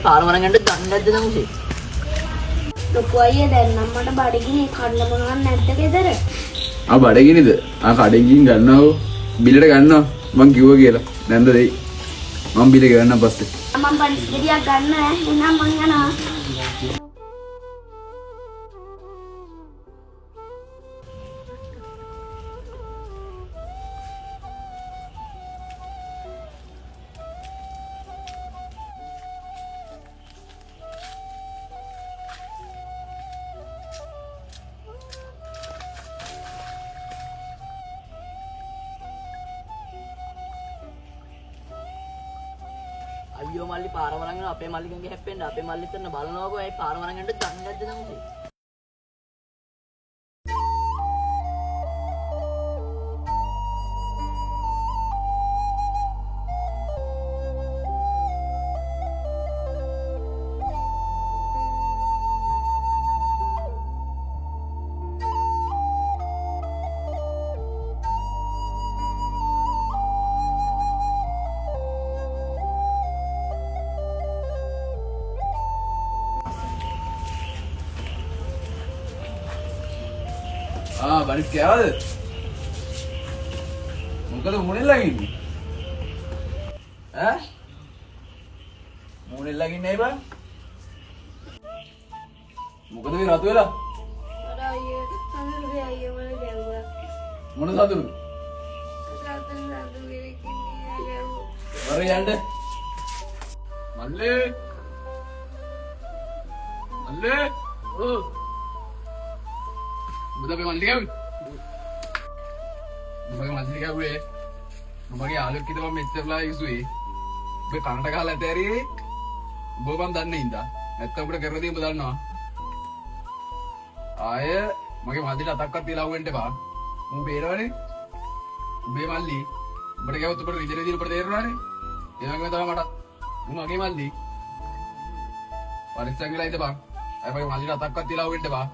පාරවරන් යන්න දන්නේ නැද්ද නමුසේ? ලොකු අයියා දැන් නම් මට බඩගිනි කන්න මොනවත් නැද්ද ගෙදර? බඩගිනිද? කඩේ ගිහින් ගන්නවෝ. බිලට ගන්නවා. මං කිව්වා කියලා. නැන්ද දෙයි. මං බිල ගෙවන්නම් පස්සේ. මම බනිස් ගෙඩියක් ගන්න එහෙනම් මං යනවා. අයියෝ මල්ලි පාරවරන් යන අපේ මල්ලිගෙන්ගේ හැප්පෙන්න අපේ මල්ලිත් එන්න බලනවාකෝ. ඇයි පාරවරන් යන්න දන්නේ නැද්ද නමුසේ? බනිස් කෑවද? මොකද මොනෙන් ළඟින්නේ? මොනෙන් ළඟින්නේ බං? මොකද මේ රතු වෙලා? අර අයියා අනුරේ අයියා වල ගැව්වා. මොන සතුරු? රතන සතුරේ කින්නේ ගැව්වා. වර යන්න. මල්ලේ. මල්ලේ. ඔව්. බුදා මල්ලි ගාවේ. මගේ මල්ලි ගාවේ. මගේ යාළුවෙක් කිව්වා මම මෙච්චරලා ඉසුවේ. ඔබ කනට ගහලා ඇතෑරියේ. ඔබ මන් දන්නේ ඉඳා. නැත්තම් උඹට කරන දේ උඹ දන්නවා. ආය මගේ මල්ලිට අතක්වත් තියලා වුවෙන්න එපා. මූ බේරවනේ. උඹේ මල්ලි. උඹට ගාවත් උඹට රිදෙන දින උඹට තේරෙනවනේ. ඒ වගේම තමයි මට. මගේ මල්ලි. පරිස්සම් වෙලා ඉඳපන්. අය මගේ මල්ලිට අතක්වත් තියලා වුවෙන්න එපා.